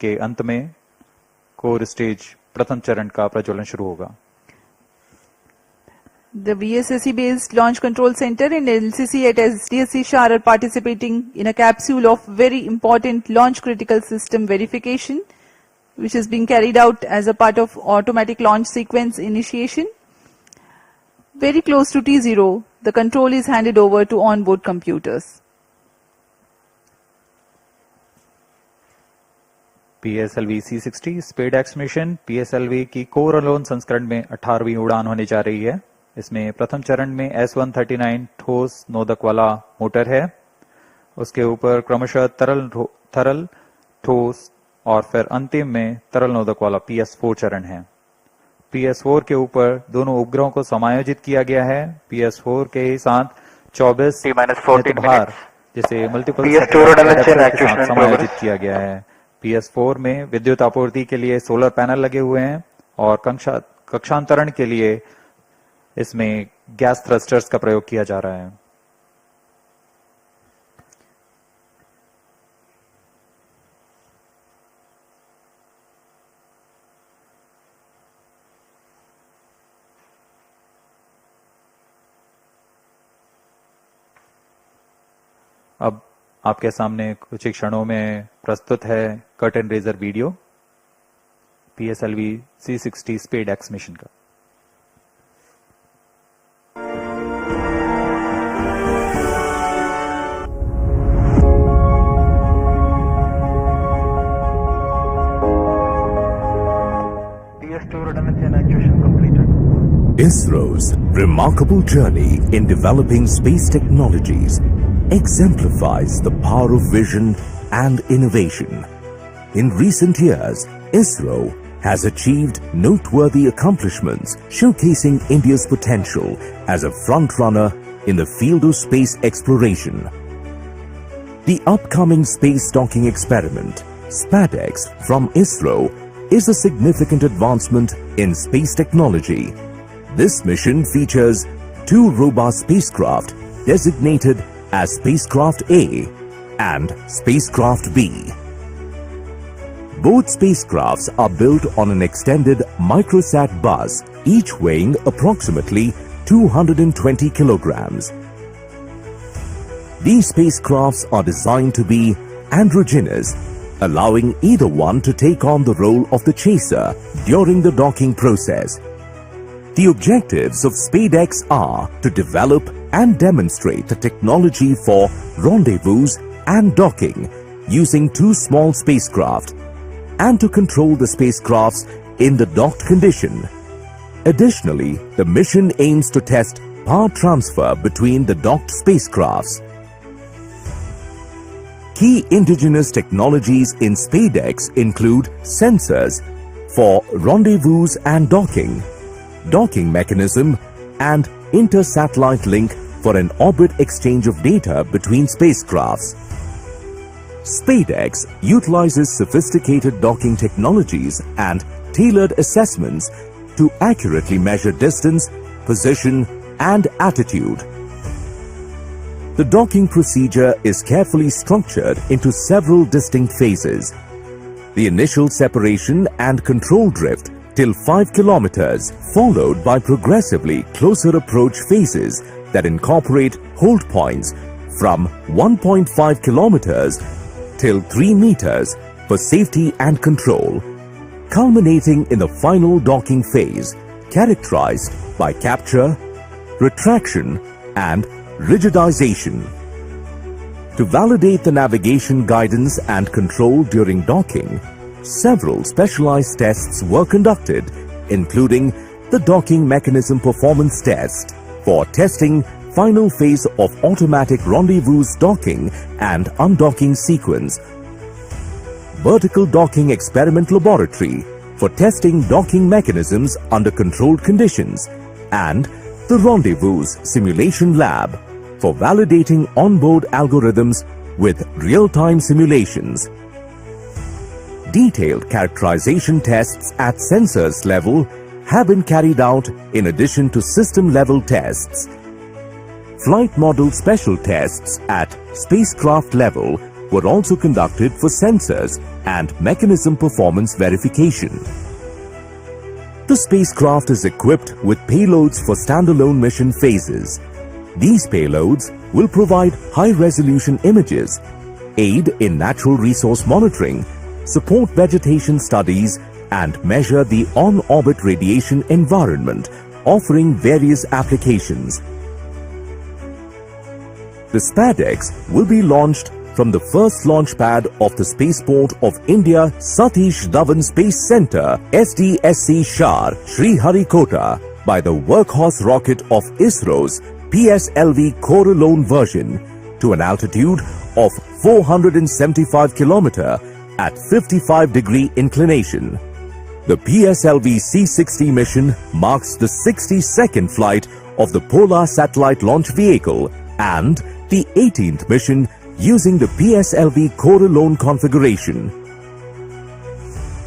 के अंत में कोर स्टेज प्रथम चरण का प्रज्वलन शुरू होगा। The VSSC-based Launch Control Center and LCC at SDSC Shar are participating in a capsule of very important launch critical system verification, which is being carried out as a part of automatic launch sequence initiation. Very close to T0, the control is handed over to onboard computers. PSLV-C60 SpaceX mission PSLV की core alone संस्करण में 18वीं उड़ान होने जा रही है। इसमें प्रथम चरण में S139 ठोस नोदक वाला मोटर है। उसके ऊपर क्रमशः तरल ठोस और फिर अंतिम में तरल नोदक वाला PS4 चरण है। PS4 के ऊपर दोनों उपग्रहों को समायोजित किया गया है। PS4 के साथ 24 भार जिसे मल्टीपल समायोजित किया गया है। PS4 में विद्युत आपूर्ति के लिए सोलर पैनल लगे हुए हैं और कक्षांतरण के लिए इसमें गैस थ्रस्टर्स का प्रयोग किया जा रहा है। अब आपके सामने कुछ ही क्षणों में प्रस्तुत है curtain raiser video PSLV-C60 SpaceX mission का। ISRO's remarkable journey in developing space technologies exemplifies the power of vision and innovation. In recent years, ISRO has achieved noteworthy accomplishments showcasing India's potential as a front-runner in the field of space exploration. The upcoming space docking experiment, SpaceX, from ISRO is a significant advancement in space technology. This mission features two robust spacecraft designated as Spacecraft A and Spacecraft B. Both spacecrafts are built on an extended microsat bus, each weighing approximately 220 kilograms. These spacecrafts are designed to be androgynous, allowing either one to take on the role of the chaser during the docking process. The objectives of SpaceX are to develop and demonstrate the technology for rendezvous and docking using two small spacecraft and to control the spacecrafts in the docked condition. Additionally, the mission aims to test power transfer between the docked spacecrafts. Key indigenous technologies in SpaceX include sensors for rendezvous and docking mechanism, and inter-satellite link for an orbit exchange of data between spacecrafts. SpaceX utilizes sophisticated docking technologies and tailored assessments to accurately measure distance, position, and attitude. The docking procedure is carefully structured into several distinct phases. The initial separation and control drift till 5 kilometers, followed by progressively closer approach phases that incorporate hold points from 1.5 kilometers till 3 meters for safety and control, culminating in the final docking phase characterized by capture, retraction, and rigidization. To validate the navigation guidance and control during docking, several specialized tests were conducted, including the docking mechanism performance test for testing final phase of automatic rendezvous docking and undocking sequence, vertical docking experiment laboratory for testing docking mechanisms under controlled conditions, and the rendezvous simulation lab for validating onboard algorithms with real-time simulations. Detailed characterization tests at sensors level have been carried out in addition to system-level tests. Flight model special tests at spacecraft level were also conducted for sensors and mechanism performance verification. The spacecraft is equipped with payloads for standalone mission phases. These payloads will provide high-resolution images, aid in natural resource monitoring, support vegetation studies, and measure the on-orbit radiation environment, offering various applications. The SPADEX will be launched from the first launch pad of the Spaceport of India Satish Dhawan Space Centre SDSC Shar, Sriharikota, by the workhorse rocket of ISRO's PSLV Coralone version to an altitude of 475 km at 55-degree inclination. The PSLV-C60 mission marks the 62nd flight of the Polar Satellite Launch Vehicle and the 18th mission using the PSLV Coralone configuration.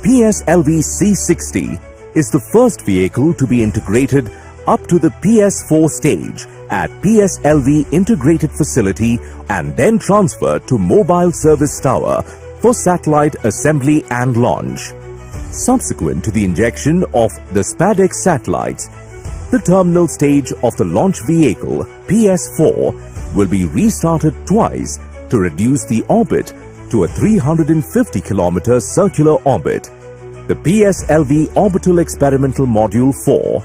PSLV-C60 is the first vehicle to be integrated up to the PS4 stage at PSLV Integrated Facility and then transferred to Mobile Service Tower for satellite assembly and launch. Subsequent to the injection of the SPADEX satellites, the terminal stage of the launch vehicle, PS4, will be restarted twice to reduce the orbit to a 350 km circular orbit. The PSLV Orbital Experimental Module 4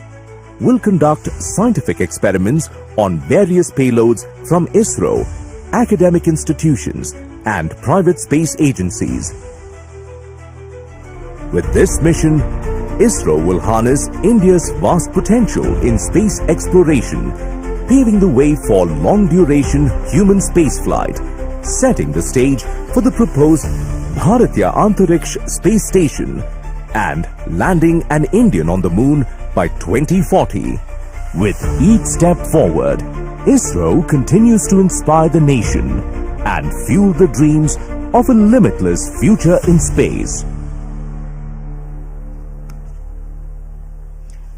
will conduct scientific experiments on various payloads from ISRO, academic institutions, and private space agencies. With this mission, ISRO will harness India's vast potential in space exploration, paving the way for long-duration human spaceflight, setting the stage for the proposed Bharatiya Antariksh Space Station and landing an Indian on the moon by 2040. With each step forward, ISRO continues to inspire the nation and fuel the dreams of a limitless future in space.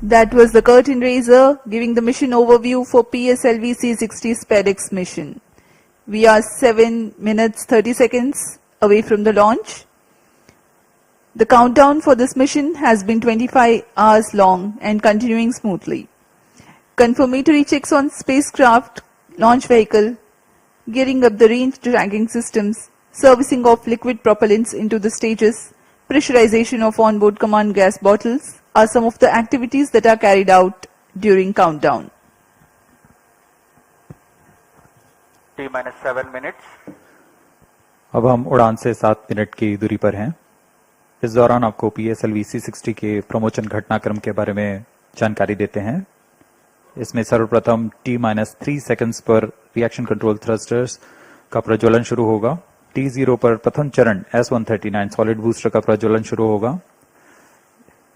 That was the curtain raiser giving the mission overview for PSLV-C60 SPADEX mission. We are 7 minutes 30 seconds away from the launch. The countdown for this mission has been 25 hours long and continuing smoothly. Confirmatory checks on spacecraft, launch vehicle, gearing up the range tracking systems, servicing of liquid propellants into the stages, pressurization of onboard command gas bottles are some of the activities that are carried out during countdown. T-7 minutes. अब हम उड़ान से 7 minute की दूरी पर हैं। इस दौरान आपको PSLV-C60 के प्रमोशन घटनाक्रम के बारे में जानकारी देते हैं। इसमें सर्वप्रथम T-3 सेकंड्स पर रिएक्शन कंट्रोल थ्रस्टर्स का प्रज्वलन शुरू होगा। T0 पर प्रथम चरण S139 सॉलिड बूस्टर का प्रज्वलन शुरू होगा।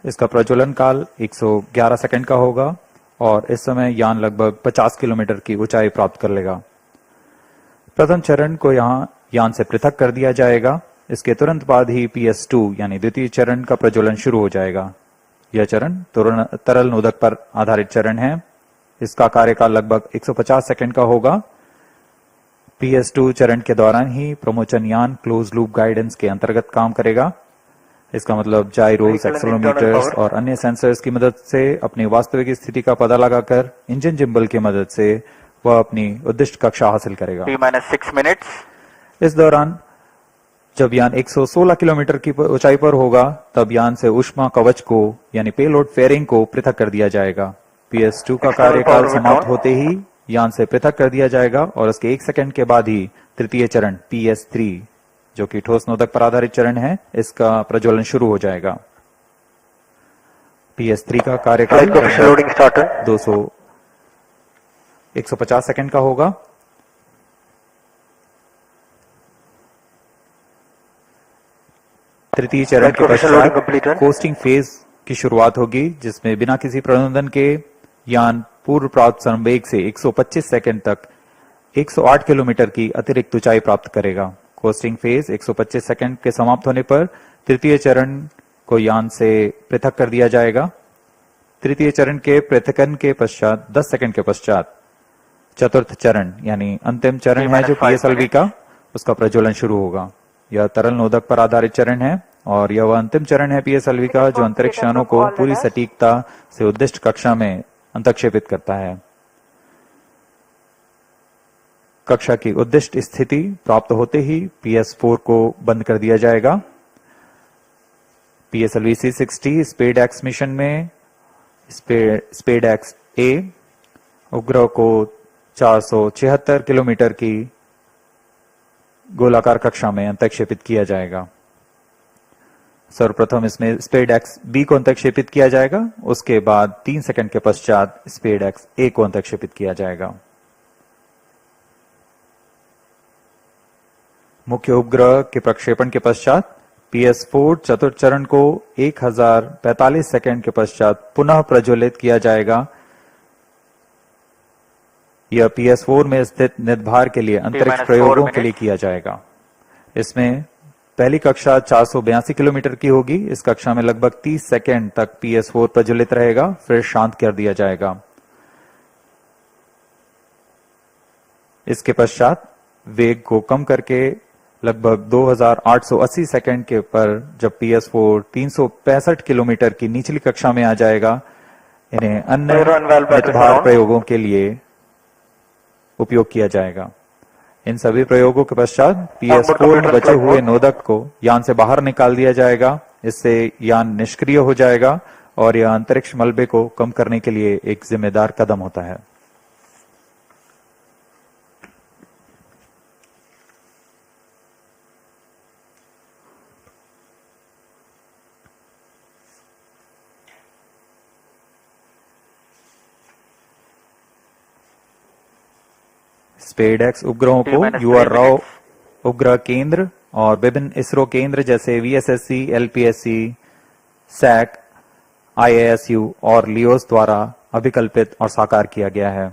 इसका प्रज्वलन काल 111 सेकंड का होगा और इस समय यान लगभग 50 किलोमीटर की ऊंचाई प्राप्त कर लेगा। प्रथम चरण को यहां यान से पृथक कर दिया जाएगा। इसके तुरंत बाद ही PS2 यानी द्वितीय चरण का प्रज्वलन शुरू हो जाएगा। यह चरण तरल नोदक पर आधारित चरण है। इसका कार्यकाल लगभग 150 सेकंड का होगा। PS2 चरण के दौरान ही प्रमोशन यान क्लोज लूप गाइडेंस के अंतर्गत काम करेगा। इसका मतलब जाइरोस, एक्सेलेरोमीटर्स और अन्य सेंसर्स की मदद से अपनी वास्तविक स्थिति का पता लगाकर इंजन जिम्बल की मदद से वह अपनी उद्दिष्ट कक्षा हासिल करेगा। T-6 minutes. इस दौरान जब यान 116 किलोमीटर की ऊंचाई पर होगा तब यान से ऊष्मा कवच को यानी पेलोड फेयरिंग को पृथक कर दिया जाएगा। PS2 का कार्यकाल समाप्त होते ही यान से पृथक कर दिया जाएगा और उसके 1 सेकंड के बाद ही तृतीय चरण PS3 जो कि ठोस नोदक पर आधारित चरण है, इसका प्रज्वलन शुरू हो जाएगा। PS3 का कार्यकाल 150 सेकंड का होगा। तृतीय चरण के पश्चात कोस्टिंग फेज की शुरुआत होगी, जिसमें बिना किसी प्रबंधन के यान पूर्व प्राप्त संवेग से 125 सेकंड तक 108 किलोमीटर की अतिरिक्त ऊंचाई प्राप्त करेगा। कोस्टिंग फेज 125 सेकंड के समाप्त होने पर तृतीय चरण को यान से पृथक कर दिया जाएगा। तृतीय चरण के पृथकन के पश्चात 10 सेकंड के पश्चात चतुर्थ चरण यानी अंतिम चरण है जो PSLV का, उसका प्रज्वलन शुरू होगा। यह तरल नोदक पर आधारित चरण है और यह वह अंतिम चरण है पीएसएलवी का जो अंतरिक्ष यानों को पूरी सटीकता से उद्दिष्ट कक्षा में अंतक्षेपित करता है। कक्षा की उद्दिष्ट स्थिति प्राप्त होते ही PS4 को बंद कर दिया जाएगा। PSLV-C60 स्पेड एक्स मिशन में स्पेड एक्स ए उपग्रह को 476 किलोमीटर की गोलाकार कक्षा में अंतक्षेपित किया जाएगा। सर्वप्रथम इसमें स्पेड एक्स बी को अंतक्षेपित किया जाएगा, उसके बाद 3 सेकंड के पश्चात स्पेड एक्स ए को अंतक्षेपित किया जाएगा। मुख्य उपग्रह के प्रक्षेपण के पश्चात PS4 चतुर्थ चरण को 1045 सेकंड के पश्चात पुनः प्रज्वलित किया जाएगा। यह PS4 में स्थित निदभार के लिए अंतरिक्ष प्रयोगों के लिए किया जाएगा। इसमें पहली कक्षा 482 किलोमीटर की होगी। इस कक्षा में लगभग 30 सेकंड तक PS4 प्रज्वलित रहेगा, फिर शांत कर दिया जाएगा। इसके पश्चात वेग को कम करके लगभग 2880 सेकंड के पर जब PS4 365 किलोमीटर की निचली कक्षा में आ जाएगा, इन्हें अन्य निदभार प्रयोगों के लिए उपयोग किया जाएगा। इन सभी प्रयोगों के पश्चात PS4 में बचे हुए नोदक को यान से बाहर निकाल दिया जाएगा। इससे यान निष्क्रिय हो जाएगा और यह अंतरिक्ष मलबे को कम करने के लिए एक जिम्मेदार कदम होता है। स्पेड एक्स उपग्रहों को यूआर राव उपग्रह केंद्र और विभिन्न इसरो केंद्र जैसे VSSC, LPSC, SAC, IASU और लियोस द्वारा अभिकल्पित और साकार किया गया है।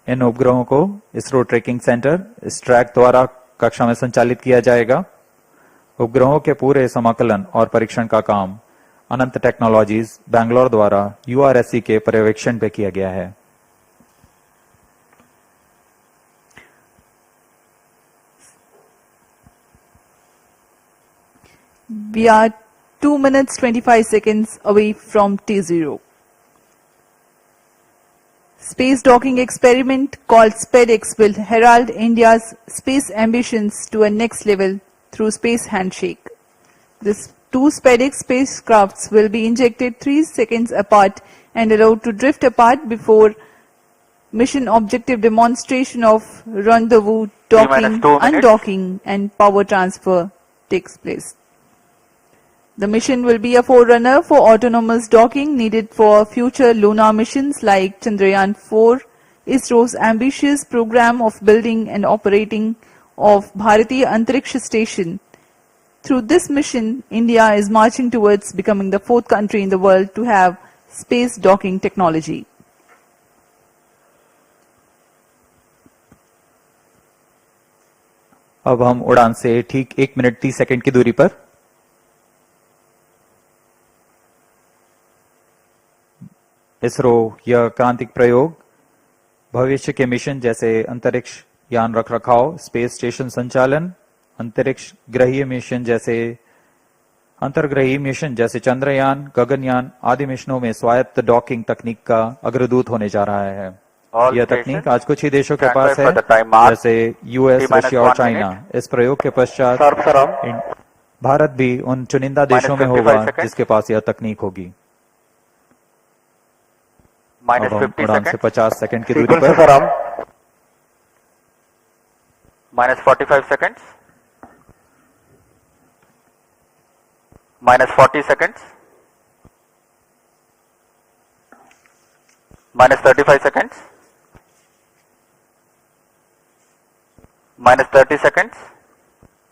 इन उपग्रहों को इसरो ट्रैकिंग सेंटर स्ट्रैक द्वारा कक्षा में संचालित किया जाएगा। उपग्रहों के पूरे समाकलन और परीक्षण का काम अनंत टेक्नोलॉजीज बैंगलोर द्वारा URSC के पर्यवेक्षण पे किया गया है। We are 2 minutes 25 seconds away from T0. Space docking experiment called SPEDX will herald India's space ambitions to a next level through space handshake. These two SPEDX spacecrafts will be injected 3 seconds apart and allowed to drift apart before mission objective demonstration of rendezvous, docking, undocking and power transfer takes place. The mission will be a forerunner for autonomous docking needed for future lunar missions like Chandrayaan-4, ISRO's ambitious program of building and operating of Bharatiya Antariksha Station. Through this mission, India is marching towards becoming the 4th country in the world to have space docking technology. अब हम उड़ान से ठीक 1 minute 30 second की दूरी पर इसरो यह क्रांतिक प्रयोग भविष्य के मिशन जैसे अंतरिक्ष यान रखरखाव, स्पेस स्टेशन संचालन, अंतरिक्ष ग्रहीय मिशन जैसे अंतर्ग्रही मिशन जैसे चंद्रयान, गगनयान आदि मिशनों में स्वायत्त डॉकिंग तकनीक का अग्रदूत होने जा रहा है। यह तकनीक आज कुछ ही देशों के पास है जैसे US, रशिया और चाइना। इस प्रयोग के पश्चात भारत भी उन चुनिंदा देशों में होगा जिसके पास यह तकनीक होगी। minus 50 उड़ान से seconds. 50 सेकंड की दूरी पर minus 45 seconds. minus 40 seconds. minus 35 seconds. minus 30 seconds.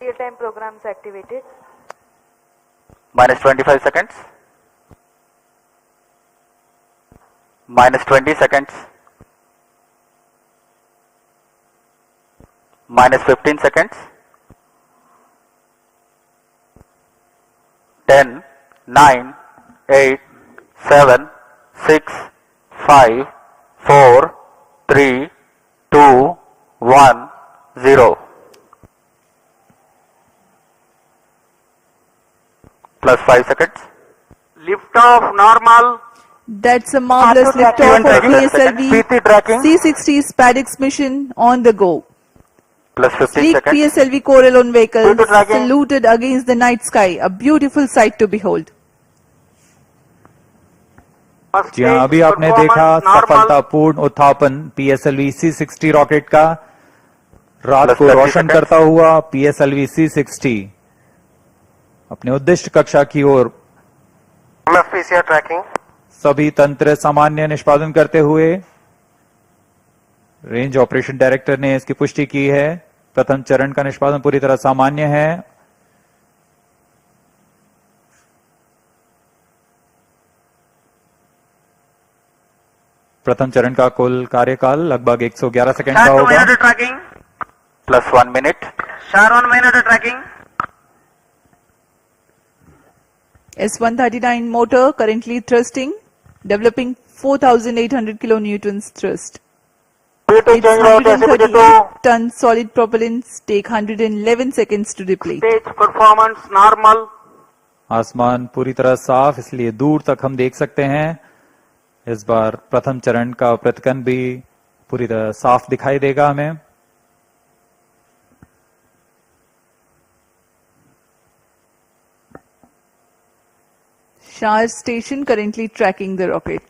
Real-time programs activated. minus 25 seconds. minus 20 seconds. minus 15 seconds. 10, 9, 8, 7, 6, 5, 4, 3, 2, 1, 0. plus 5 seconds. Lift off normal. That's a marvelous liftoff of PT tracking. PSLV-C60 SpaceX mission on the go. Plus 15 Sleek seconds. PSLV core alone vehicle Due to tracking. saluted against the night sky, a beautiful sight to behold. First जी हाँ, stage अभी आपने performance देखा normal. सफलतापूर्ण उत्थापन PSLV C60 rocket का रात Plus को 30 रोशन seconds. करता हुआ PSLV C60 अपने उद्दिष्ट कक्षा की ओर PCR tracking. सभी तंत्र सामान्य निष्पादन करते हुए रेंज ऑपरेशन डायरेक्टर ने इसकी पुष्टि की है। प्रथम चरण का निष्पादन पूरी तरह सामान्य है। प्रथम चरण का कुल कार्यकाल लगभग 111 सेकंड का Start 2 होगा। minute tracking. Plus 1 minute. Start 1 minute tracking. S139 motor currently thrusting, developing 4,800 kilonewtons thrust. Its 138 ton solid propellants take 111 seconds to deplete. Stage performance normal. आसमान पूरी तरह साफ, इसलिए दूर तक हम देख सकते हैं। इस बार प्रथम चरण का प्रतिकन भी पूरी तरह साफ दिखाई देगा हमें। Shar station currently tracking the rocket.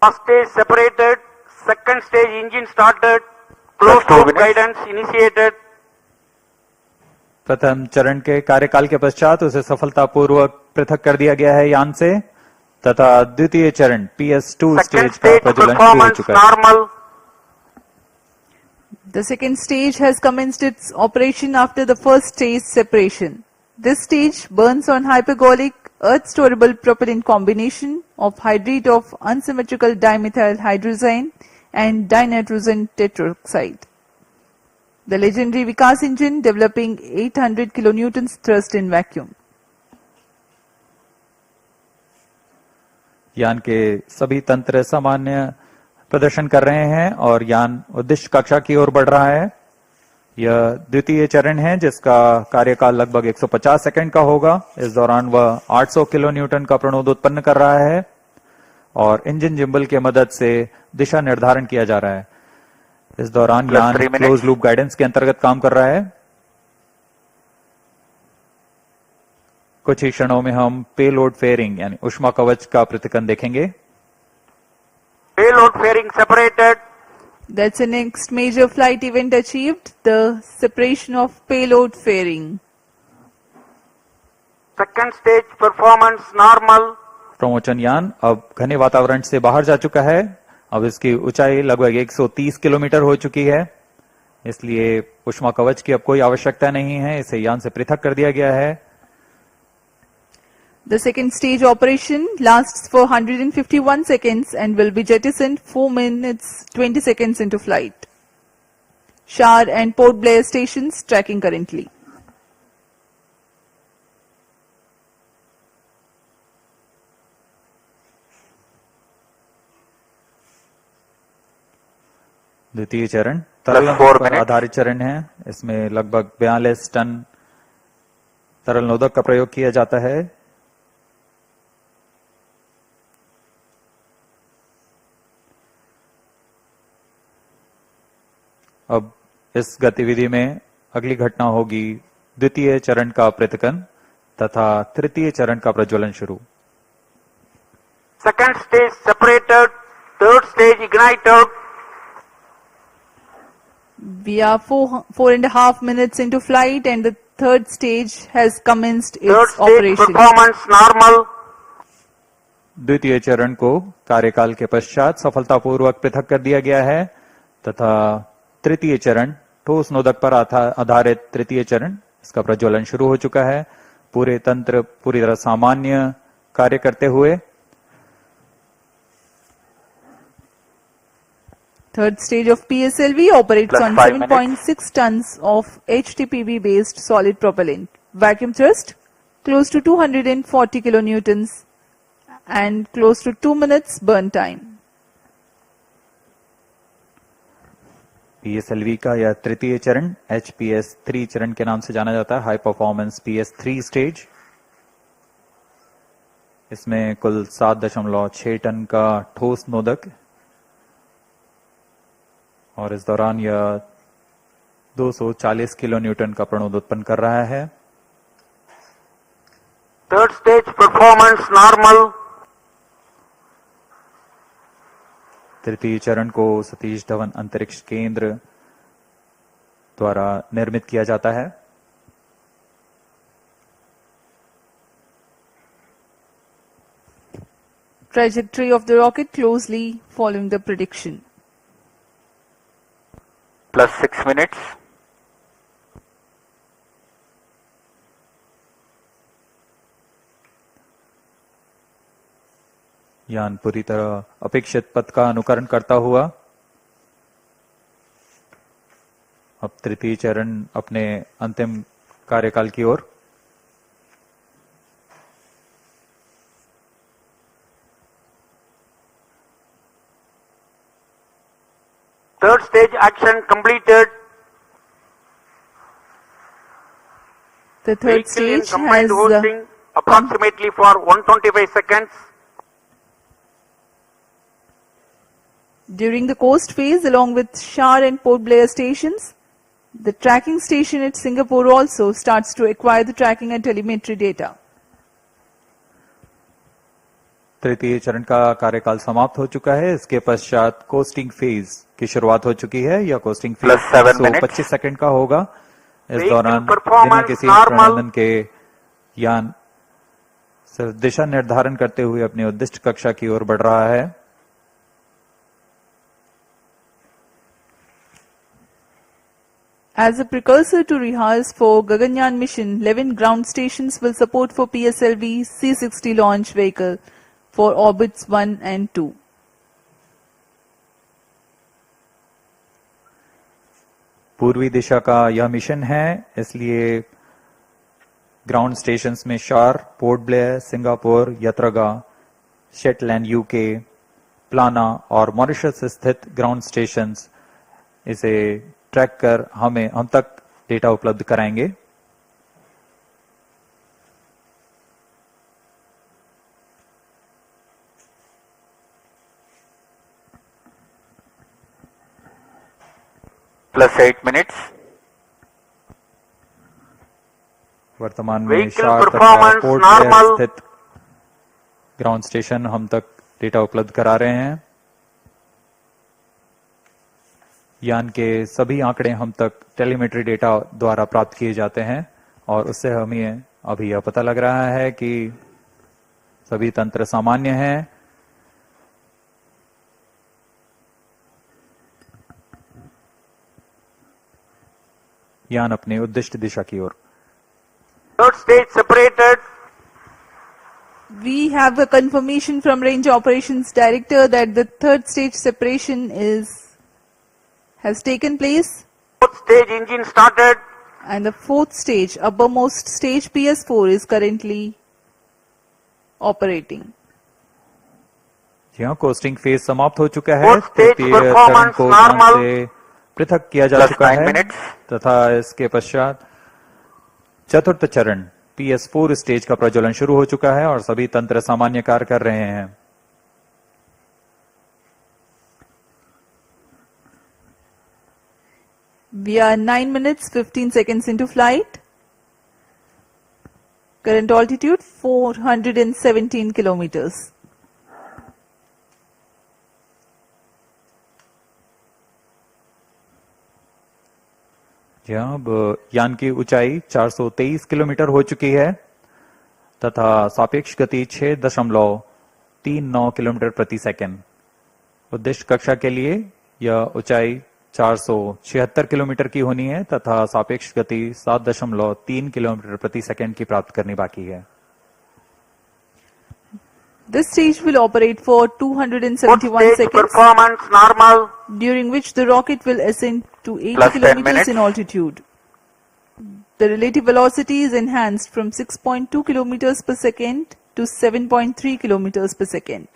First stage separated. Second stage engine started. Plus Closed 2 loop minutes. guidance initiated. प्रथम चरण के कार्यकाल के पश्चात उसे सफलतापूर्वक पृथक कर दिया गया है यान से तथा द्वितीय चरण PS2 Second स्टेज का stage प्रज्वलन शुरू हो performance चुका है। normal. The second stage has commenced its operation after the first stage separation. This stage burns on hypergolic earth storable propellant combination of hydrate of unsymmetrical dimethyl hydrazine and dinitrogen tetroxide. The legendary Vikas engine developing 800 kilonewtons thrust in vacuum. यान के सभी तंत्र सामान्य प्रदर्शन कर रहे हैं और यान उद्दिष्ट कक्षा की ओर बढ़ रहा है। यह द्वितीय चरण है जिसका कार्यकाल लगभग 150 सेकंड का होगा। इस दौरान वह 800 किलो न्यूटन का प्रणोद उत्पन्न कर रहा है और इंजन जिम्बल की मदद से दिशा निर्धारण किया जा रहा है। इस दौरान Plus यान 3 minutes. क्लोज लूप गाइडेंस के अंतर्गत काम कर रहा है। कुछ ही क्षणों में हम पेलोड फेयरिंग यानी ऊष्मा कवच का प्रतिकन देखेंगे। Payload fairing separated. That's the next major flight event achieved, the separation of payload fairing. Second stage performance normal. प्रमोचन यान अब घने वातावरण से बाहर जा चुका है। अब इसकी ऊंचाई लगभग 130 किलोमीटर हो चुकी है, इसलिए ऊष्मा कवच की अब कोई आवश्यकता नहीं है। इसे यान से पृथक कर दिया गया है। The second stage operation lasts for 151 seconds and will be jettisoned 4 minutes 20 seconds into flight. Shar and Port Blair stations tracking currently. द्वितीय चरण तरल Plus 4 पर minutes. आधारित चरण है। इसमें लगभग 42 टन तरल नोदक का प्रयोग किया जाता है। अब इस गतिविधि में अगली घटना होगी द्वितीय चरण का प्रतिकन तथा तृतीय चरण का प्रज्वलन शुरू। Second stage separated. Third stage ignited. We are four and a half minutes into flight and the third stage has commenced Third its stage operation. performance normal. द्वितीय चरण को कार्यकाल के पश्चात सफलतापूर्वक पृथक कर दिया गया है तथा तृतीय चरण ठोस नोदक पर आधारित तृतीय चरण इसका प्रज्वलन शुरू हो चुका है। पूरे तंत्र पूरी तरह सामान्य कार्य करते हुए Third stage of PSLV operates Plus on 5 minutes. 7.6 tons of HTPB based solid propellant. vacuum thrust close to 240 kilonewtons and close to 2 minutes burn time. PSLV का यह तृतीय चरण HPS3 चरण के नाम से जाना जाता है, हाई परफॉर्मेंस PS3 स्टेज। इसमें कुल 7.6 टन का ठोस नोदक और इस दौरान यह 240 किलो न्यूटन का प्रणोद उत्पन्न कर रहा है। Third stage performance normal. तृतीय चरण को सतीश धवन अंतरिक्ष केंद्र द्वारा निर्मित किया जाता है। Trajectory of the rocket closely following the prediction. Plus 6 minutes. यान पूरी तरह अपेक्षित पथ का अनुकरण करता हुआ अब तृतीय चरण अपने अंतिम कार्यकाल की ओर। Third stage action completed. The third Vehicle in stage combined has hosting approximately for 125 seconds. during the coast phase along with Shar and Port Blair stations. The tracking station at Singapore also starts to acquire the tracking and telemetry data. तृतीय चरण का कार्यकाल समाप्त हो चुका है। इसके पश्चात कोस्टिंग फेज की शुरुआत हो चुकी है। यह costing phase Plus 7 minutes. 125 second का होगा। इस Vehicle दौरान performance बिना किसी normal. प्रबंधन के यान सिर्फ दिशा निर्धारण करते हुए अपनी उद्दिष्ट कक्षा की ओर बढ़ रहा है। As a precursor to rehearse for Gaganyaan mission, 11 ground stations will support for PSLV-C60 launch vehicle for orbits 1 and 2. पूर्वी दिशा का यह मिशन है, इसलिए ग्राउंड स्टेशंस में शार, पोर्ट ब्लेयर, सिंगापुर, यत्रगा, शेटलैंड यूके, प्लाना और मॉरिशस स्थित ग्राउंड स्टेशंस इसे ट्रैक कर हम तक डेटा उपलब्ध कराएंगे। Plus 8 minutes. वर्तमान में Vehicle शार तथा performance पोर्ट ब्लेयर normal. स्थित ग्राउंड स्टेशन हम तक डेटा उपलब्ध करा रहे हैं। यान के सभी आंकड़े हम तक टेलीमेट्री डेटा द्वारा प्राप्त किए जाते हैं और उससे हमें अभी यह पता लग रहा है कि सभी तंत्र सामान्य हैं। यान अपने उद्दिष्ट दिशा की ओर। Third stage separated. We have a confirmation from Range Operations Director that the third stage separation has taken place, Fourth stage engine started. and the fourth stage, uppermost stage PS4 is currently operating. यहाँ costing phase समाप्त हो चुका है। Fourth stage तृतीय चरण performance को यान normal. से पृथक किया जा Plus चुका 9 है minutes. तथा इसके पश्चात चतुर्थ चरण PS4 स्टेज का प्रज्वलन शुरू हो चुका है और सभी तंत्र सामान्य कार्य कर रहे हैं। We are 9 minutes 15 seconds into flight. Current altitude 417 kilometers. यहाँ अब यान की ऊंचाई 423 किलोमीटर हो चुकी है तथा सापेक्ष गति 6.39 किलोमीटर प्रति सेकंड। उद्दिष्ट कक्षा के लिए यह ऊंचाई 476 किलोमीटर की होनी है तथा सापेक्ष गति 7.3 किलोमीटर प्रति सेकंड की प्राप्त करनी बाकी है। This stage will operate for Fourth 271 stage seconds, performance normal. during which the rocket will ascend to 80 Plus 10 kilometers minutes. in altitude. The relative velocity is enhanced from 6.2 kilometers per second to 7.3 kilometers per second.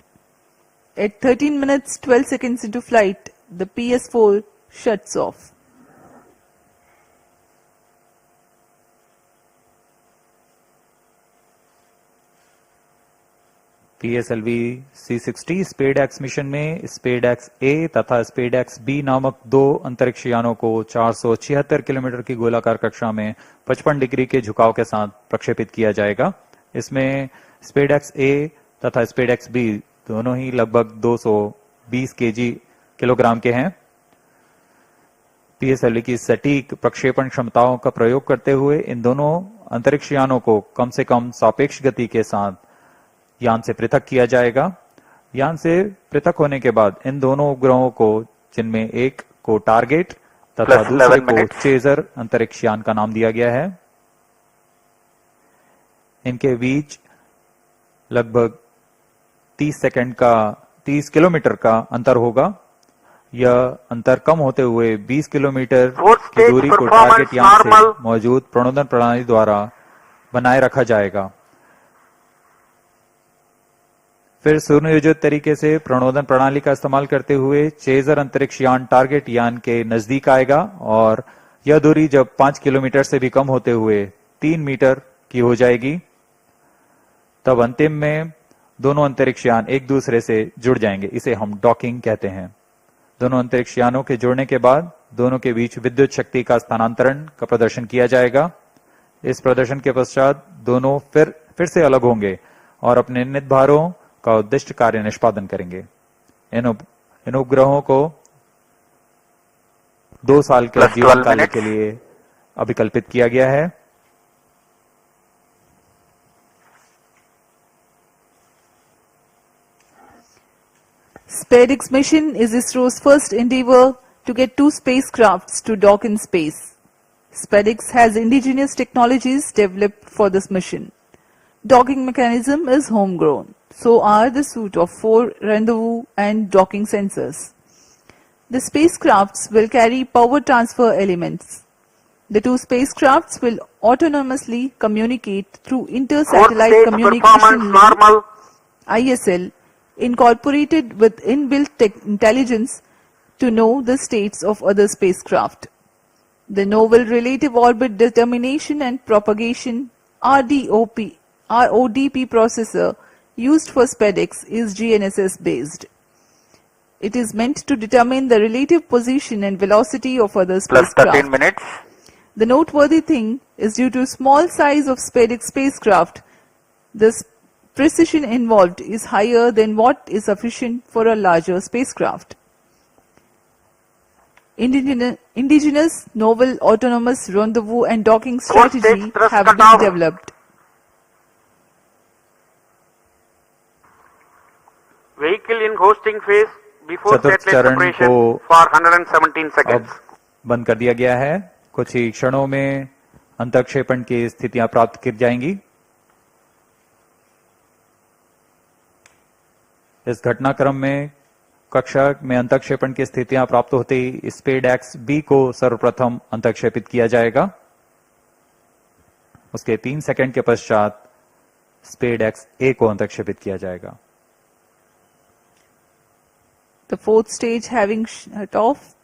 At 13 minutes 12 seconds into flight, the PS4 shuts off. PSLV-C60 SpaDeX mission में स्पेडएक्स ए तथा SpaDeX B नामक दो अंतरिक्ष यानों को 476 kilometre की गोलाकार कक्षा में 55 डिग्री के झुकाव के साथ प्रक्षेपित किया जाएगा। इसमें स्पेडएक्स ए तथा स्पेडएक्स बी दोनों ही लगभग 220 किलोग्राम के हैं। पीएसएलवी की सटीक प्रक्षेपण क्षमताओं का प्रयोग करते हुए इन दोनों अंतरिक्ष यानों को कम से कम सापेक्ष गति के साथ यान से पृथक किया जाएगा। यान से पृथक होने के बाद इन दोनों उपग्रहों को, जिनमें एक को टारगेट तथा दूसरे को चेजर अंतरिक्ष यान का नाम दिया गया है, इनके बीच लगभग 30 किलोमीटर का अंतर होगा। यह अंतर कम होते हुए 20 किलोमीटर की दूरी को टारगेट यान से मौजूद प्रणोदन प्रणाली द्वारा बनाए रखा जाएगा। फिर सुनियोजित तरीके से प्रणोदन प्रणाली का इस्तेमाल करते हुए चेजर अंतरिक्ष यान टारगेट यान के नजदीक आएगा और यह दूरी जब 5 किलोमीटर से भी कम होते हुए 3 मीटर की हो जाएगी, तब अंतिम में दोनों अंतरिक्ष यान एक दूसरे से जुड़ जाएंगे। इसे हम डॉकिंग कहते हैं। दोनों अंतरिक्ष यानों के जुड़ने के बाद दोनों के बीच विद्युत शक्ति का स्थानांतरण का प्रदर्शन किया जाएगा। इस प्रदर्शन के पश्चात दोनों फिर से अलग होंगे और अपने निर्धारित भारों का उद्दिष्ट कार्य निष्पादन करेंगे। इन उपग्रहों को 2 साल के जीवन काल के लिए अभिकल्पित किया गया है। SpaceX mission is ISRO's first endeavor to get 2 spacecrafts to dock in space. SpaceX has indigenous technologies developed for this mission. Docking mechanism is homegrown. So are the suite of 4 rendezvous and docking sensors. The spacecrafts will carry power transfer elements. The 2 spacecrafts will autonomously communicate through inter-satellite communication link ISL, incorporated with inbuilt intelligence to know the states of other spacecraft. The novel relative orbit determination and propagation RODP processor used for SpaceX is GNSS based. It is meant to determine the relative position and velocity of other spacecraft. Plus 13 minutes. The noteworthy thing is, due to small size of SpaceX spacecraft, the precision involved is higher than what is sufficient for a larger spacecraft. Indigenous novel autonomous rendezvous and docking strategy have been developed. Vehicle in hosting phase before चतुर्थ satellite चरण separation को for 117 seconds. अब बंद कर दिया गया है। कुछ ही क्षणों में अंतक्षेपण की स्थितियां प्राप्त की जाएंगी। इस घटनाक्रम में कक्षा में अंतक्षेपण की स्थितियां प्राप्त होते ही स्पेडएक्स बी को सर्वप्रथम अंतक्षेपित किया जाएगा। उसके 3 सेकंड के पश्चात स्पेडएक्स ए को अंतक्षेपित किया जाएगा। The 4th stage having shut off.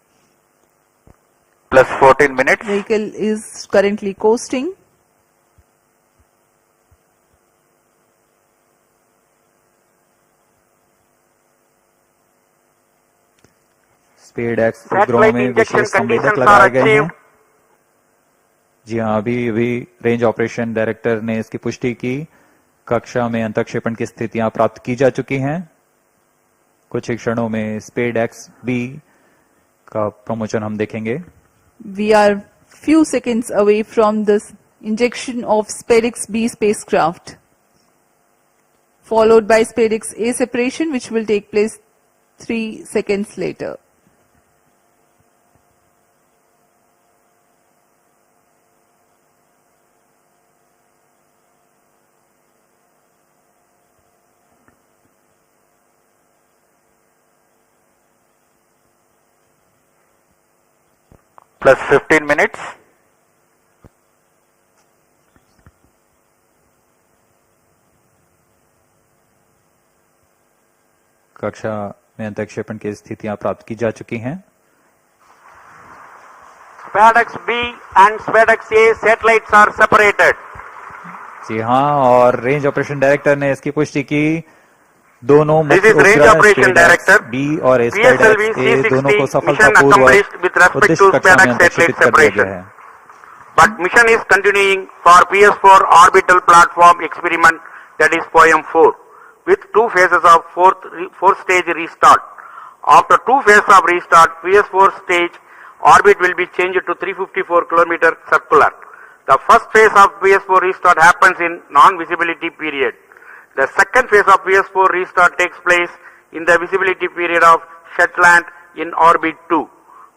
Plus 14 minutes. Vehicle is currently coasting. SpaDeX उपग्रहों में विशेष संवेदक लगाए गए हैं। जी हाँ, अभी रेंज ऑपरेशन डायरेक्टर ने इसकी पुष्टि की। कक्षा में अंतक्षेपण की स्थितियां प्राप्त की जा चुकी हैं। कुछ ही क्षणों में स्पेडएक्स बी का प्रमोशन हम देखेंगे। We are few seconds away from the injection of SpaceX B spacecraft, followed by SpaceX A separation, which will take place 3 seconds later. Plus 15 minutes. कक्षा में अंतरिक्षेपण की स्थितियां प्राप्त की जा चुकी हैं। SpaceX B and SpaceX A satellites are separated. जी हाँ, और रेंज ऑपरेशन डायरेक्टर ने इसकी पुष्टि की। दोनों This मुख्य is Range उपग्रह Operation Director. बी और SpaceX A PSLV-C60 दोनों को mission सफलतापूर्वक accomplished with respect उद्दिष्ट to कक्षा में SpaceX अंतरिक्षित satellite कर दिया गया separation. है। But mission is continuing for PS4 orbital platform experiment, that is POEM-4, with two phases of fourth stage restart. After two phases of restart, PS4 stage orbit will be changed to 354 km circular. The first phase of PS4 restart happens in non-visibility period. The second phase of PS4 restart takes place in the visibility period of Shetland in orbit 2.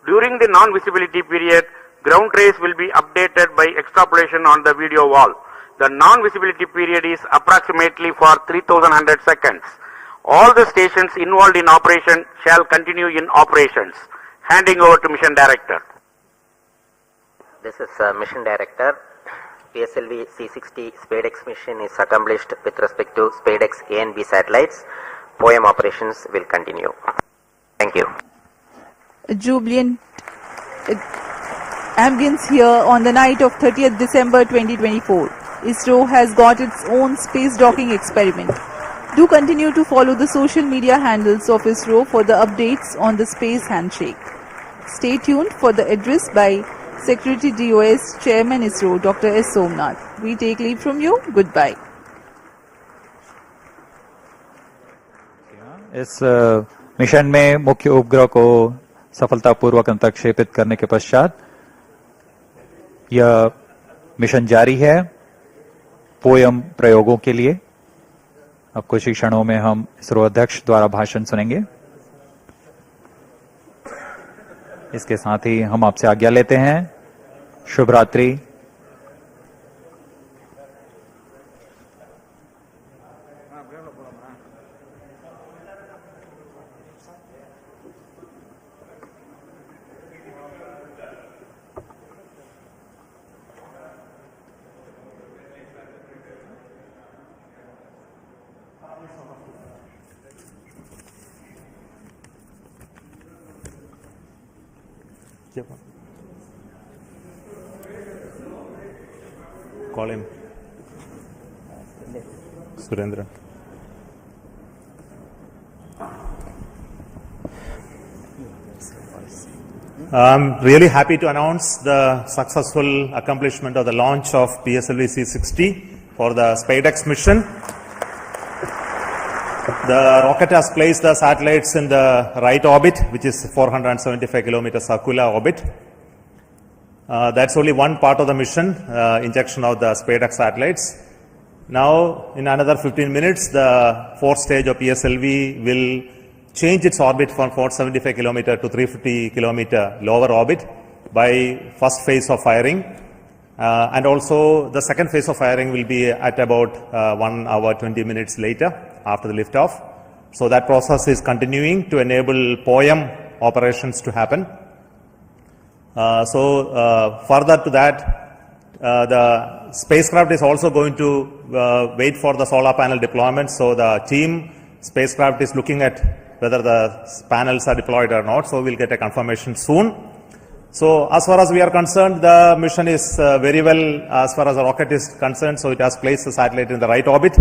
During the non-visibility period, ground trace will be updated by extrapolation on the video wall. The non-visibility period is approximately for 3100 seconds. All the stations involved in operation shall continue in operations. Handing over to Mission Director. This is Mission Director. PSLV-C60 SpaceX mission is accomplished with respect to SpaceX A and B satellites. POEM operations will continue. Thank you. A jubilant ambience here on the night of 30th December 2024. ISRO has got its own space docking experiment. Do continue to follow the social media handles of ISRO for the updates on the space handshake. Stay tuned for the address by Secretary DOS Chairman ISRO Dr. S. Somnath. We take leave from you. Goodbye. इस mission में मुख्य उपग्रह को सफलतापूर्वक अंतरिक्षेपित करने के पश्चात यह मिशन जारी है पोयम प्रयोगों के लिए। अब कुछ ही क्षणों में हम इसरो अध्यक्ष द्वारा भाषण सुनेंगे। इसके साथ ही हम आपसे आज्ञा लेते हैं। शुभ रात्रि। Call him. Surendra. I'm really happy to announce the successful accomplishment of the launch of PSLV-C60 for the SpaceX mission. The rocket has placed the satellites in the right orbit, which is 475 kilometer circular orbit. That's only one part of the mission, injection of the SpaceX satellites. Now, in another 15 minutes, the fourth stage of PSLV will change its orbit from 475 kilometer to 350 kilometer lower orbit by first phase of firing. And also, the second phase of firing will be at about 1 hour 20 minutes later after the liftoff. So that process is continuing to enable POEM operations to happen. Further to that, the spacecraft is also going to wait for the solar panel deployment. So the team spacecraft is looking at whether the panels are deployed or not. So we'll get a confirmation soon. So as far as we are concerned, the mission is very well as far as the rocket is concerned. So it has placed the satellite in the right orbit.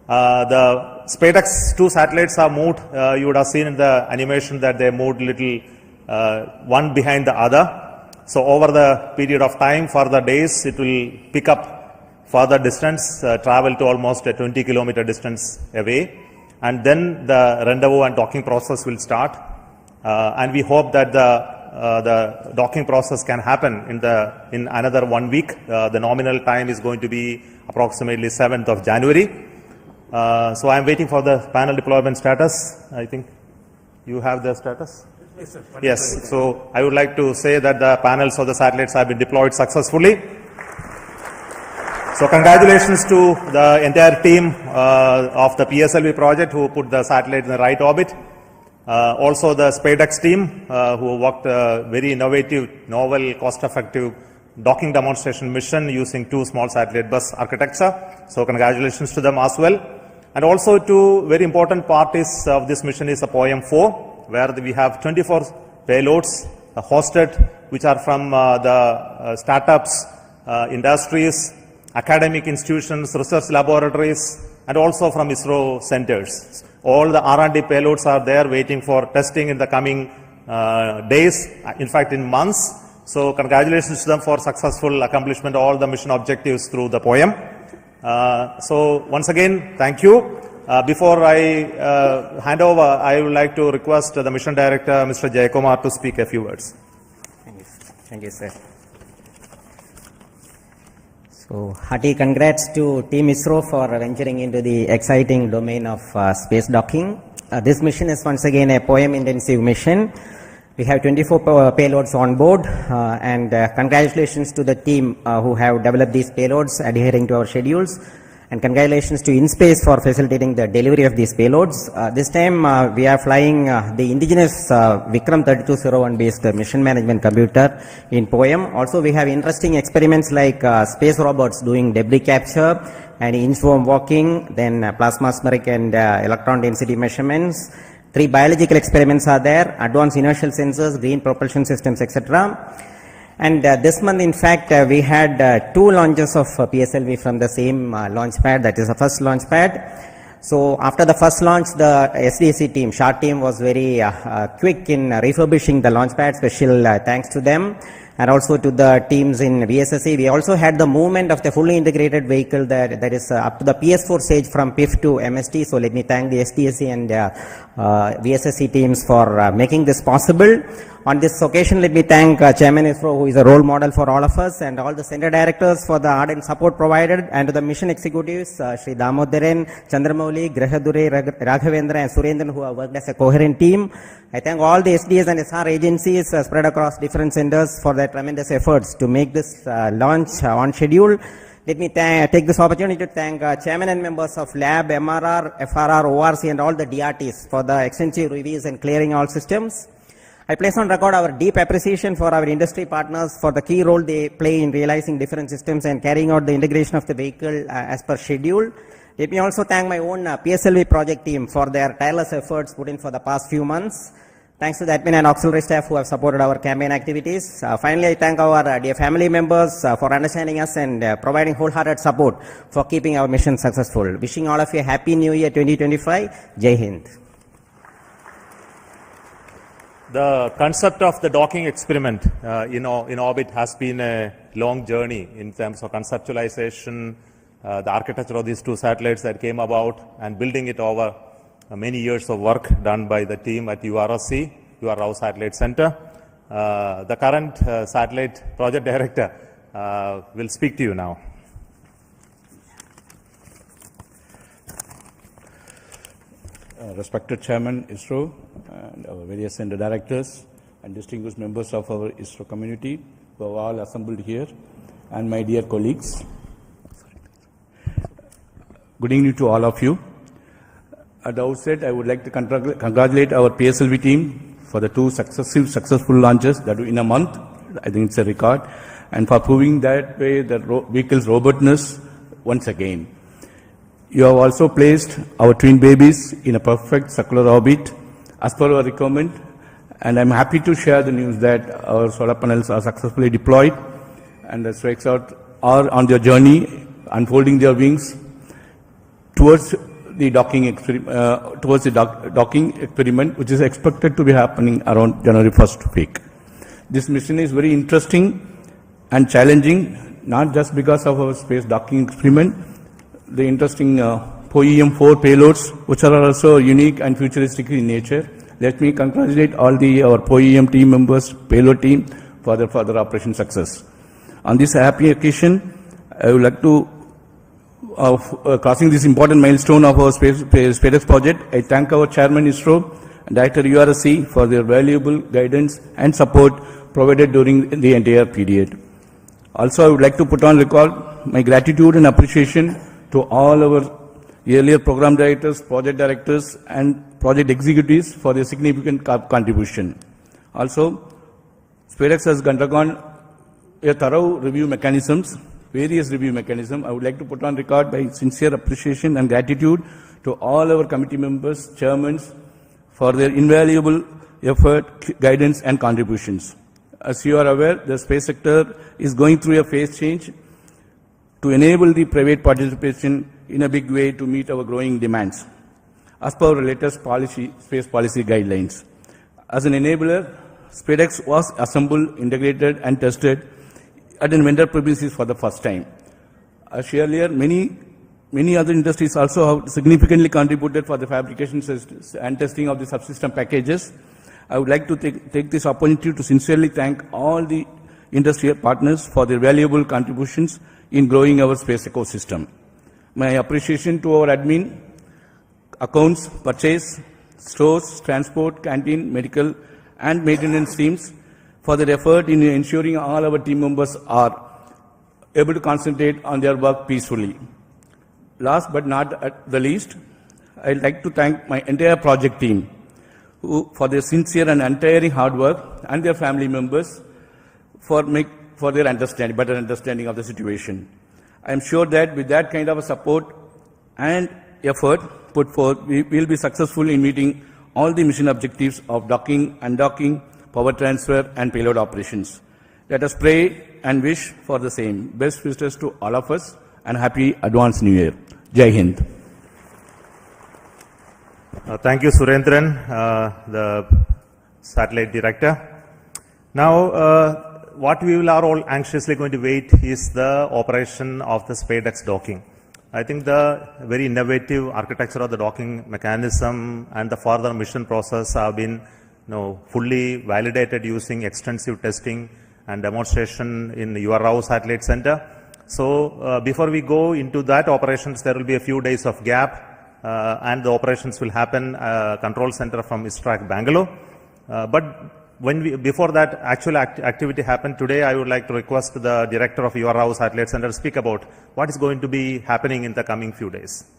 The SpaceX 2 satellites are moved. You would have seen in the animation that they moved little one behind the other. So over the period of time, for the days, it will pick up further distance, travel to almost a 20 kilometer distance away. And then the rendezvous and docking process will start. And we hope that the docking process can happen in another 1 week. The nominal time is going to be approximately 7th of January. So I'm waiting for the panel deployment status. I think you have the status? Yes, sir. Yes. So I would like to say that the panels of the satellites have been deployed successfully. So congratulations to the entire team of the PSLV project who put the satellite in the right orbit. Also the SpaceX team who worked a very innovative, novel, cost-effective docking demonstration mission using 2 small satellite bus architecture. So congratulations to them as well. And also two very important parts of this mission is the POEM-4, where we have 24 payloads hosted, which are from the startups, industries, academic institutions, research laboratories, and also from ISRO centers. All the R&D payloads are there waiting for testing in the coming days, in fact in months. So congratulations to them for successful accomplishment of all the mission objectives through the POEM. So once again, thank you. Before I hand over, I would like to request the mission director, Mr. Jayakumar, to speak a few words. Thank you, sir. So, hearty congrats to Team ISRO for venturing into the exciting domain of space docking. This mission is once again a POEM-intensive mission. We have 24 payloads on board, and congratulations to the team who have developed these payloads adhering to our schedules. And congratulations to InSpace for facilitating the delivery of these payloads. This time we are flying the indigenous Vikram 3201 based mission management computer in POEM. Also we have interesting experiments like space robots doing debris capture and inchworm walking, then plasmaspheric and electron density measurements. 3 biological experiments are there, advanced inertial sensors, green propulsion systems, etc. And this month, in fact, we had 2 launches of PSLV from the same launch pad, that is the first launch pad. So after the first launch, the SDSC team, SHART team, was very quick in refurbishing the launch pad. Special thanks to them, and also to the teams in VSSC. We also had the movement of the fully integrated vehicle that is up to the PS4 stage from PIF to MST. So let me thank the SDSC and VSSC teams for making this possible. On this occasion, let me thank Chairman ISRO, who is a role model for all of us, and all the center directors for the ardent support provided, and to the mission executives, Sri Damodaran, Chandramouli, Grahadure, Raghavendra, and Surendran, who have worked as a coherent team. I thank all the SDS and SR agencies spread across different centers for their tremendous efforts to make this launch on schedule. Let me take this opportunity to thank chairman and members of Lab, MRR, FRR, ORC, and all the DRTs for the extensive reviews and clearing all systems. I place on record our deep appreciation for our industry partners for the key role they play in realizing different systems and carrying out the integration of the vehicle as per schedule. Let me also thank my own PSLV project team for their tireless efforts put in for the past few months. Thanks to the admin and auxiliary staff who have supported our campaign activities. Finally, I thank our dear family members for understanding us and providing wholehearted support for keeping our mission successful. Wishing all of you a happy new year 2025. Jai Hind. The concept of the docking experiment in orbit has been a long journey in terms of conceptualization, the architecture of these 2 satellites that came about, and building it over many years of work done by the team at URSC, Rao Satellite Center. The current satellite project director will speak to you now. Respected Chairman ISRO and our various center directors and distinguished members of our ISRO community who have all assembled here, and my dear colleagues. Good evening to all of you. At the outset, I would like to congratulate our PSLV team for the 2 successful launches that were in a month. I think it's a record, and for proving that way the vehicle's robustness once again. You have also placed our twin babies in a perfect circular orbit as per our requirement, and I'm happy to share the news that our solar panels are successfully deployed, and the strikes out are on their journey, unfolding their wings towards the docking experiment, which is expected to be happening around January 1st week. This mission is very interesting and challenging, not just because of our space docking experiment. The interesting POEM-4 payloads, which are also unique and futuristic in nature. Let me congratulate all our POEM team members, payload team, for their further operation success. On this happy occasion, I would like to, crossing this important milestone of our SpaceX project, I thank our Chairman ISRO and Director URSC for their valuable guidance and support provided during the entire period. Also, I would like to put on record my gratitude and appreciation to all our earlier program directors, project directors, and project executives for their significant contribution. Also, SpaceX has undergone a thorough review mechanisms, various review mechanisms. I would like to put on record my sincere appreciation and gratitude to all our committee members, chairmen, for their invaluable effort, guidance and contributions. As you are aware, the space sector is going through a phase change to enable the private participation in a big way to meet our growing demands, as per our latest space policy guidelines. As an enabler, SpaceX was assembled, integrated and tested at a vendor premises for the first time. As earlier, many other industries also have significantly contributed for the fabrication and testing of the subsystem packages. I would like to take this opportunity to sincerely thank all the industry partners for their valuable contributions in growing our space ecosystem. My appreciation to our admin, accounts, purchase, stores, transport, canteen, medical and maintenance teams for their effort in ensuring all our team members are able to concentrate on their work peacefully. Last but not at the least, I'd like to thank my entire project team for their sincere and untiring hard work, and their family members for their better understanding of the situation. I am sure that with that kind of a support and effort put forth, we will be successful in meeting all the mission objectives of docking, undocking, power transfer and payload operations. Let us pray and wish for the same. Best wishes to all of us and happy advanced New Year. Jai Hind. Thank you, Surendran, the satellite director. Now, what we are all anxiously going to wait is the operation of the SpaceX docking. I think the very innovative architecture of the docking mechanism and the further mission process have been fully validated using extensive testing and demonstration in the URAO Satellite Center. So before we go into that operations, there will be a few days of gap and the operations will happen control center from ISRO Bangalore. But before that actual activity happened today, I would like to request the director of URAO Satellite Center to speak about what is going to be happening in the coming few days.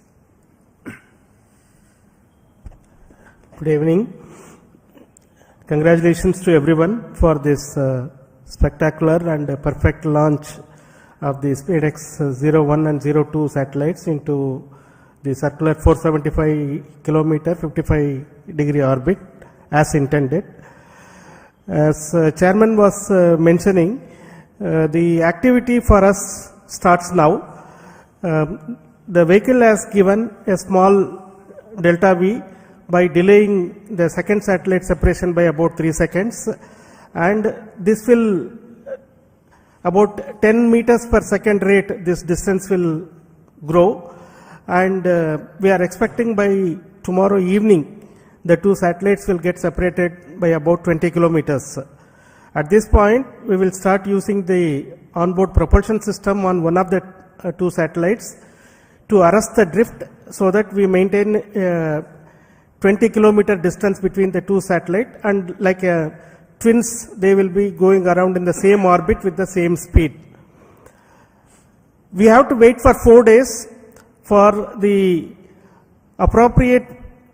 Good evening. Congratulations to everyone for this spectacular and perfect launch of the SpaceX 01 and 02 satellites into the circular 475 kilometer 55-degree orbit as intended. As chairman was mentioning, the activity for us starts now. The vehicle has given a small delta V by delaying the second satellite separation by about 3 seconds, and this will about 10 meters per second rate, this distance will grow, and we are expecting by tomorrow evening the two satellites will get separated by about 20 kilometers. At this point, we will start using the onboard propulsion system on one of the two satellites to arrest the drift so that we maintain 20 kilometer distance between the two satellites, and like twins, they will be going around in the same orbit with the same speed. We have to wait for 4 days for the appropriate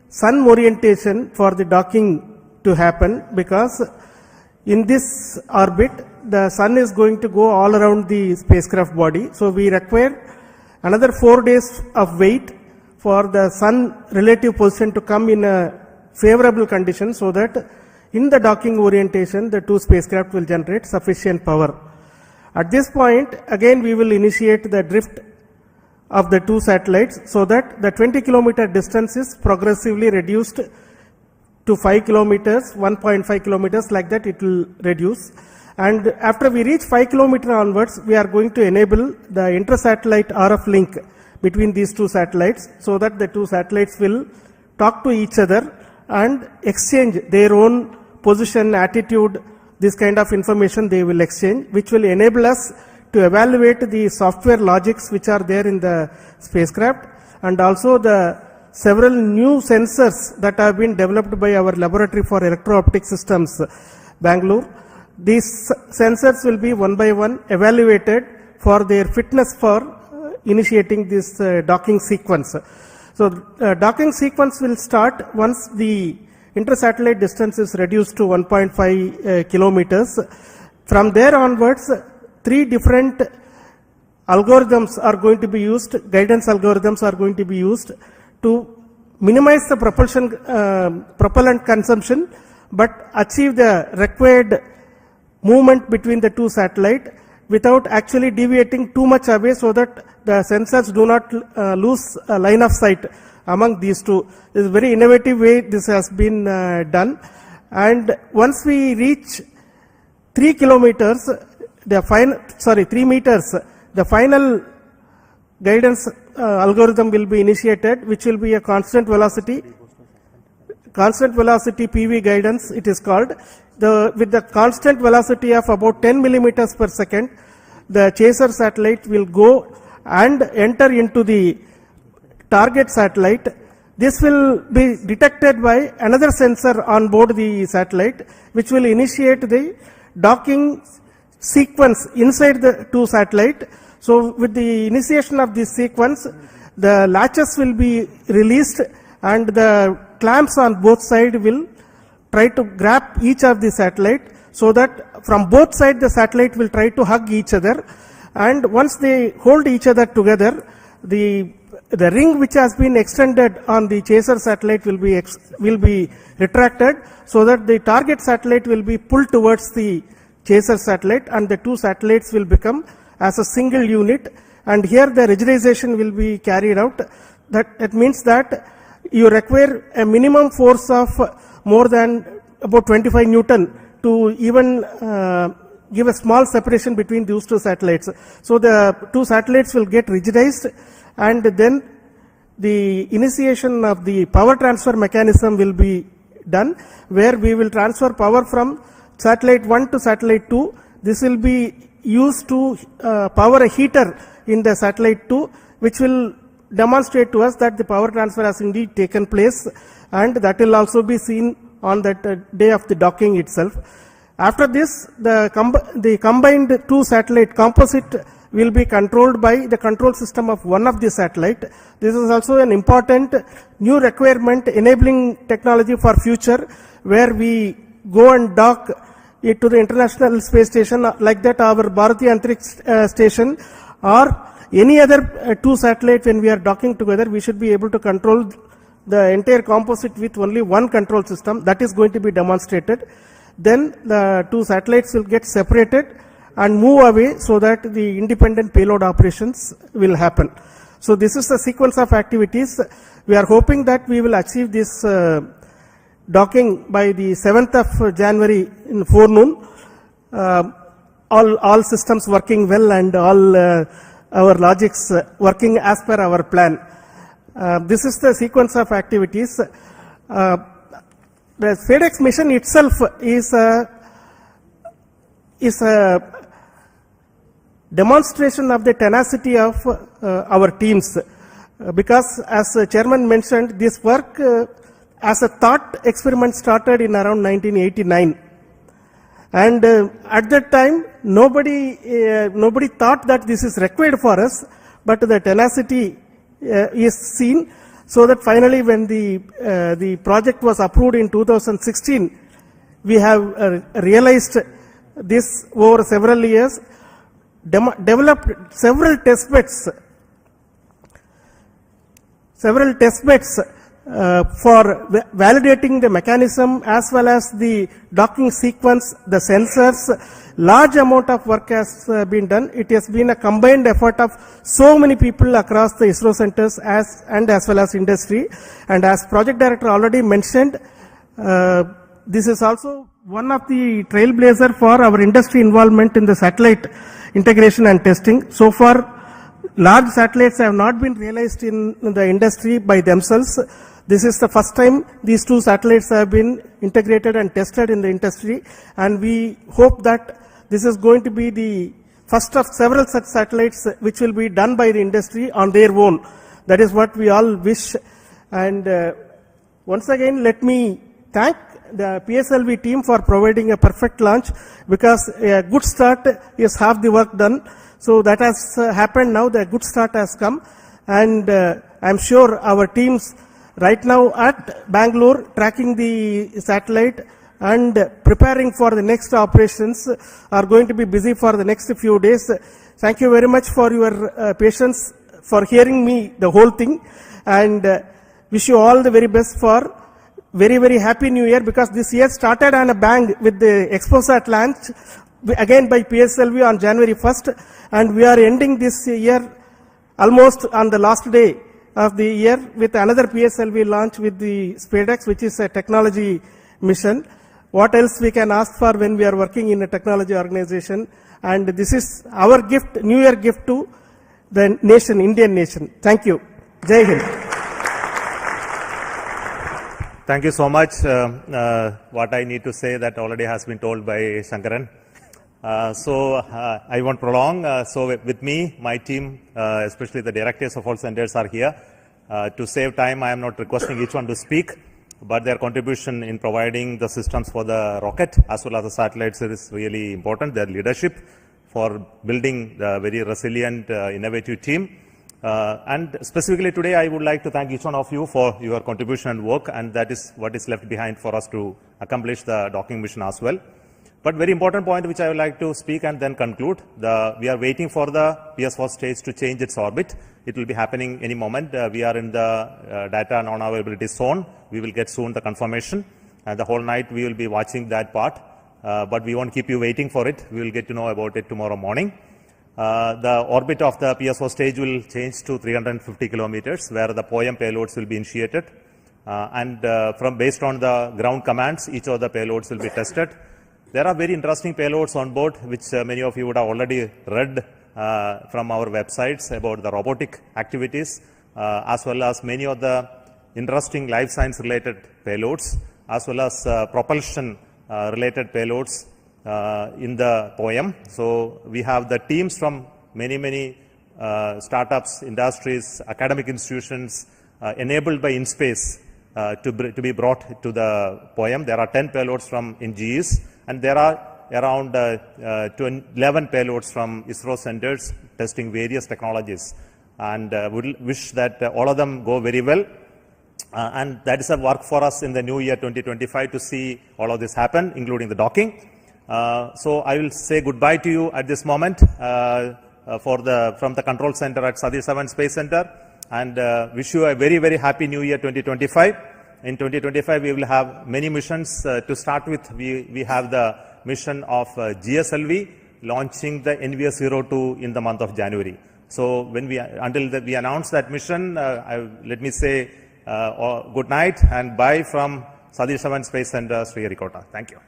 sun orientation for the docking to happen, because in this orbit the sun is going to go all around the spacecraft body. So we require another 4 days of wait for the sun relative position to come in a favorable condition, so that in the docking orientation the two spacecraft will generate sufficient power. At this point again we will initiate the drift of the two satellites, so that the 20 kilometer distance is progressively reduced to 5 kilometers, 1.5 kilometers, like that it will reduce. And after we reach 5 kilometers onwards, we are going to enable the inter-satellite RF link between these two satellites, so that the two satellites will talk to each other and exchange their own position, attitude, this kind of information they will exchange, which will enable us to evaluate the software logics which are there in the spacecraft, and also the several new sensors that have been developed by our laboratory for electro-optic systems, Bangalore. These sensors will be one by one evaluated for their fitness for initiating this docking sequence. So docking sequence will start once the inter-satellite distance is reduced to 1.5 kilometers. From there onwards, 3 different algorithms are going to be used, guidance algorithms are going to be used to minimize the propellant consumption, but achieve the required movement between the two satellites without actually deviating too much away, so that the sensors do not lose a line of sight among these two. This is a very innovative way this has been done. And once we reach 3 kilometers, 3 meters, the final guidance algorithm will be initiated, which will be a constant velocity PV guidance, it is called. With the constant velocity of about 10 millimeters per second, the chaser satellite will go and enter into the target satellite. This will be detected by another sensor on board the satellite, which will initiate the docking sequence inside the two satellites. So with the initiation of this sequence, the latches will be released and the clamps on both sides will try to grab each of the satellite, so that from both sides the satellite will try to hug each other. And once they hold each other together, the ring which has been extended on the chaser satellite will be retracted, so that the target satellite will be pulled towards the chaser satellite, and the two satellites will become as a single unit. And here the rigidization will be carried out. That means that you require a minimum force of more than about 25 Newton to even give a small separation between those two satellites. So the two satellites will get rigidized, and then the initiation of the power transfer mechanism will be done, where we will transfer power from satellite 1 to satellite 2. This will be used to power a heater in the satellite 2, which will demonstrate to us that the power transfer has indeed taken place, and that will also be seen on that day of the docking itself. After this, the combined two satellite composite will be controlled by the control system of one of the satellite. This is also an important new requirement enabling technology for future, where we go and dock it to the International Space Station, like that our Bharatiya Antariksh Station, or any other two satellites. When we are docking together, we should be able to control the entire composite with only one control system. That is going to be demonstrated. Then the two satellites will get separated and move away, so that the independent payload operations will happen. So this is the sequence of activities. We are hoping that we will achieve this docking by the 7th of January in forenoon. All systems working well, and all our logics working as per our plan. This is the sequence of activities. The FedEx mission itself is a demonstration of the tenacity of our teams, because as Chairman mentioned, this work as a thought experiment started in around 1989, and at that time nobody thought that this is required for us, but the tenacity is seen, so that finally when the project was approved in 2016, we have realized this over several years, developed several test beds for validating the mechanism as well as the docking sequence, the sensors. Large amount of work has been done. It has been a combined effort of so many people across the ISRO centers as well as industry. And as Project Director already mentioned, this is also one of the trailblazer for our industry involvement in the satellite integration and testing. So far, large satellites have not been realized in the industry by themselves. This is the first time these two satellites have been integrated and tested in the industry, and we hope that this is going to be the first of several such satellites which will be done by the industry on their own. That is what we all wish. And once again, let me thank the PSLV team for providing a perfect launch, because a good start is half the work done. So that has happened now. The good start has come, and I'm sure our teams right now at Bangalore tracking the satellite and preparing for the next operations are going to be busy for the next few days. Thank you very much for your patience for hearing me the whole thing, and wish you all the very best for very, very happy new year, because this year started on a bang with the ExpoSat launch, again by PSLV on January 1st, and we are ending this year almost on the last day of the year with another PSLV launch with the SpaceX, which is a technology mission. What else we can ask for when we are working in a technology organization? And this is our gift, New Year gift to the nation, Indian nation. Thank you. Jai Hind. Thank you so much. What I need to say that already has been told by Shankaran. I won't prolong. So with me, my team, especially the directors of all centers are here. To save time, I am not requesting each one to speak, but their contribution in providing the systems for the rocket as well as the satellites is really important. Their leadership for building the very resilient, innovative team. And specifically today, I would like to thank each one of you for your contribution and work, and that is what is left behind for us to accomplish the docking mission as well. But very important point which I would like to speak and then conclude. We are waiting for the PS4 stage to change its orbit. It will be happening any moment. We are in the data non-availability zone. We will get soon the confirmation. And the whole night we will be watching that part. But we won't keep you waiting for it. We will get to know about it tomorrow morning. The orbit of the PS4 stage will change to 350 kilometers, where the POEM payloads will be initiated. Based on the ground commands, each of the payloads will be tested. There are very interesting payloads on board, which many of you would have already read from our websites about the robotic activities, as well as many of the interesting life science related payloads, as well as propulsion related payloads in the POEM. So we have the teams from many startups, industries, academic institutions enabled by InSpace to be brought to the POEM. There are 10 payloads from NGEs, and there are around 11 payloads from ISRO centers testing various technologies. And we wish that all of them go very well. And that is a work for us in the new year 2025 to see all of this happen, including the docking. So I will say goodbye to you at this moment from the control center at Satish Dhawan Space Center, and wish you a very happy new year 2025. In 2025, we will have many missions. To start with, we have the mission of GSLV launching the NVS-02 in the month of January. So until we announce that mission, let me say good night and bye from Satish Dhawan Space Center, Sriharikota. Thank you.